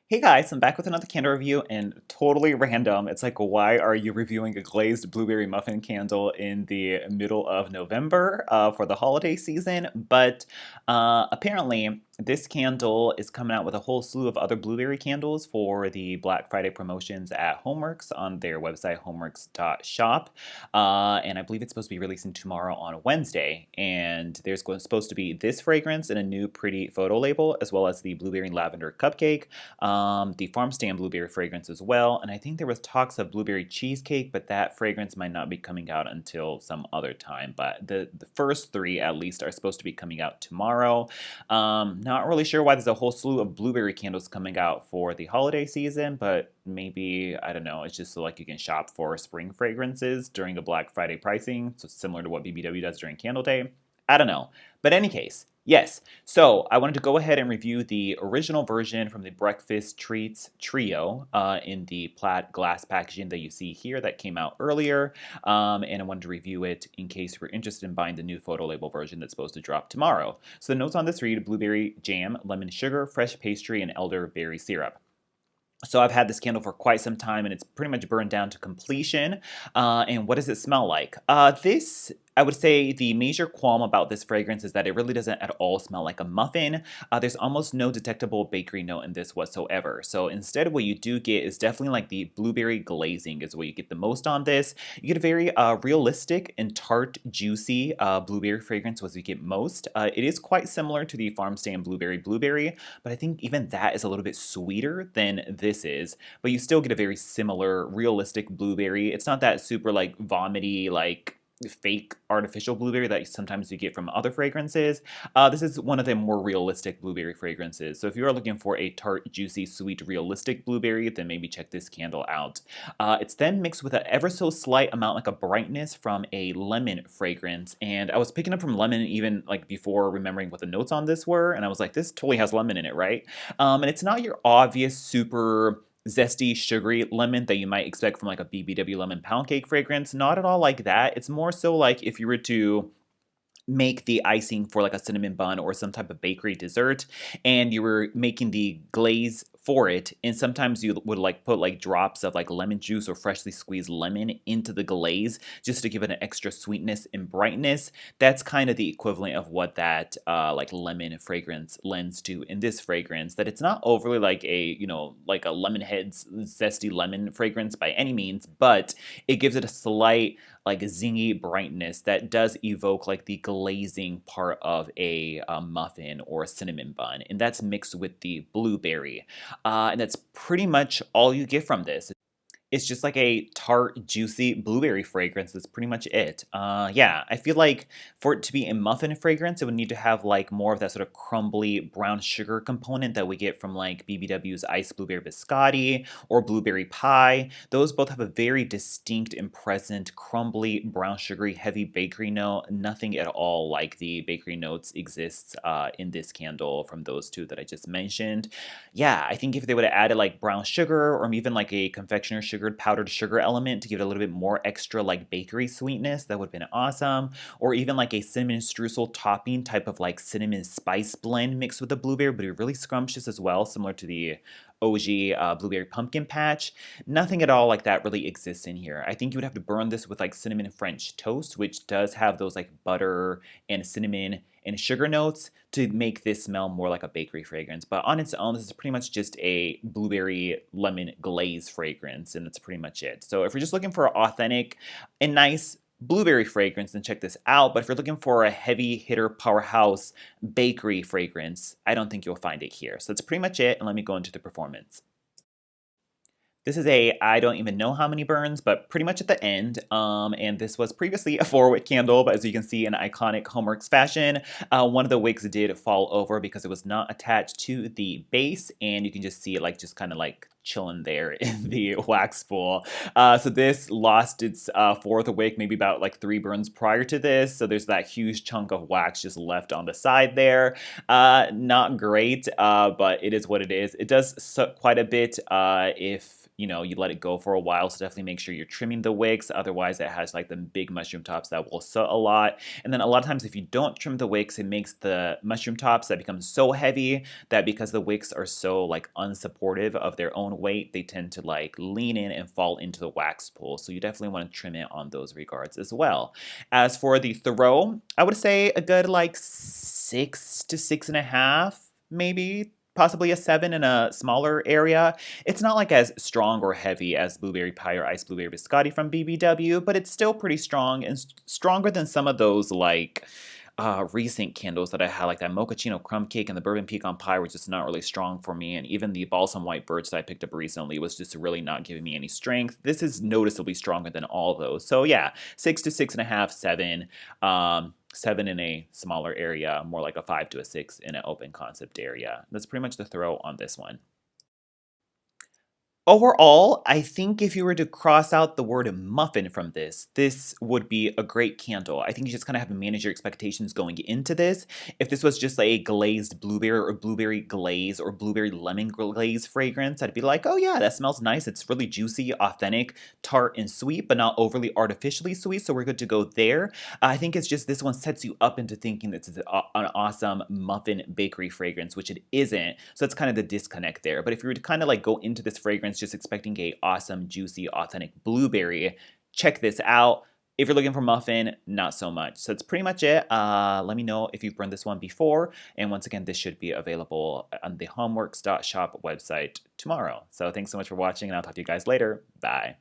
Hey guys, I'm back with another candle review and totally random. It's like, why are you reviewing a glazed blueberry muffin candle in the middle of November for the holiday season? But apparently, this candle is coming out with a whole slew of other blueberry candles for the Black Friday promotions at HomeWorx on their website, homeworx.shop. And I believe it's supposed to be releasing tomorrow on Wednesday. And supposed to be this fragrance in a new pretty photo label, as well as the blueberry lavender cupcake, the farm stand blueberry fragrance as well, and I think there was talks of blueberry cheesecake, but that fragrance might not be coming out until some other time. But the first three at least are supposed to be coming out tomorrow. Not really sure why there's a whole slew of blueberry candles coming out for the holiday season, but maybe, I don't know, it's just so like you can shop for spring fragrances during a Black Friday pricing, so similar to what BBW does during Candle Day. I don't know. But in any case, yes. So I wanted to go ahead and review the original version from the Breakfast Treats Trio in the plaid glass packaging that you see here that came out earlier. And I wanted to review it in case you're interested in buying the new photo label version that's supposed to drop tomorrow. So the notes on this read: blueberry jam, lemon sugar, fresh pastry, and elderberry syrup. So I've had this candle for quite some time and it's pretty much burned down to completion. And what does it smell like? I would say the major qualm about this fragrance is that it really doesn't at all smell like a muffin. There's almost no detectable bakery note in this whatsoever. So instead what you do get is definitely like the blueberry glazing is what you get the most on this. You get a very realistic and tart, juicy blueberry fragrance was you get most. It is quite similar to the Farm Stand Blueberry, but I think even that is a little bit sweeter than this is. But you still get a very similar, realistic blueberry. It's not that super like vomity, like fake artificial blueberry that sometimes you get from other fragrances. This is one of the more realistic blueberry fragrances. So if you are looking for a tart, juicy, sweet, realistic blueberry, then maybe check this candle out. It's then mixed with an ever so slight amount, like a brightness from a lemon fragrance. And I was picking up from lemon even like before remembering what the notes on this were. And I was like, this totally has lemon in it, right? And it's not your obvious super zesty, sugary lemon that you might expect from like a BBW lemon pound cake fragrance. Not at all like that. It's more so like if you were to make the icing for like a cinnamon bun or some type of bakery dessert and you were making the glaze for it, and sometimes you would like put like drops of like lemon juice or freshly squeezed lemon into the glaze just to give it an extra sweetness and brightness. That's kind of the equivalent of what that like lemon fragrance lends to in this fragrance. That it's not overly like a, like a lemon head's zesty lemon fragrance by any means, but it gives it a slight like zingy brightness that does evoke like the glazing part of a muffin or a cinnamon bun, and that's mixed with the blueberry. And that's pretty much all you get from this. It's just like a tart, juicy blueberry fragrance. That's pretty much it. Yeah, I feel like for it to be a muffin fragrance, it would need to have like more of that sort of crumbly brown sugar component that we get from like BBW's iced blueberry biscotti or blueberry pie. Those both have a very distinct and present crumbly brown sugary heavy bakery note. Nothing at all like the bakery notes exists in this candle from those two that I just mentioned. Yeah, I think if they would have added like brown sugar or even like a confectioner sugared powdered sugar element to give it a little bit more extra like bakery sweetness, that would have been awesome. Or even like a cinnamon streusel topping type of like cinnamon spice blend mixed with the blueberry, but it really scrumptious as well, similar to the OG blueberry pumpkin patch. Nothing at all like that really exists in here. I think you would have to burn this with like cinnamon French toast, which does have those like butter and cinnamon and sugar notes to make this smell more like a bakery fragrance. But on its own, this is pretty much just a blueberry lemon glaze fragrance, and that's pretty much it. So if you're just looking for an authentic and nice blueberry fragrance, then check this out. But if you're looking for a heavy hitter powerhouse bakery fragrance, I don't think you'll find it here. So that's pretty much it, and let me go into the performance. This is I don't even know how many burns, but pretty much at the end. And this was previously a 4-wick candle, but as you can see in iconic HomeWorx fashion, one of the wicks did fall over because it was not attached to the base, and you can just see it like just kind of like chilling there in the wax spool. So this lost its fourth wick maybe about like 3 burns prior to this. So there's that huge chunk of wax just left on the side there. Not great, but it is what it is. It does suck quite a bit if you let it go for a while. So definitely make sure you're trimming the wicks. Otherwise, it has like the big mushroom tops that will soot a lot. And then a lot of times, if you don't trim the wicks, it makes the mushroom tops that become so heavy that because the wicks are so like unsupportive of their own weight, they tend to like lean in and fall into the wax pool. So you definitely want to trim it on those regards as well. As for the throw, I would say a good like 6 to 6.5, maybe possibly a 7 in a smaller area. It's not like as strong or heavy as blueberry pie or iced blueberry biscotti from BBW, but it's still pretty strong and stronger than some of those like recent candles that I had, like that mochaccino crumb cake and the bourbon pecan pie were just not really strong for me. And even the balsam white birch that I picked up recently was just really not giving me any strength. This is noticeably stronger than all those. So yeah, 6 to 6.5, 7. 7 in a smaller area, more like a 5 to a 6 in an open concept area. That's pretty much the throw on this one. Overall, I think if you were to cross out the word muffin from this would be a great candle. I think you just kind of have to manage your expectations going into this. If this was just like a glazed blueberry or blueberry glaze or blueberry lemon glaze fragrance, I'd be like, oh yeah, that smells nice. It's really juicy, authentic, tart, and sweet, but not overly artificially sweet. So we're good to go there. I think it's just this one sets you up into thinking this is an awesome muffin bakery fragrance, which it isn't. So that's kind of the disconnect there. But if you were to kind of like go into this fragrance just expecting a awesome, juicy, authentic blueberry, check this out. If you're looking for muffin, not so much. So that's pretty much it. Let me know if you've burned this one before. And once again, this should be available on the HomeWorx.shop website tomorrow. So thanks so much for watching, and I'll talk to you guys later. Bye.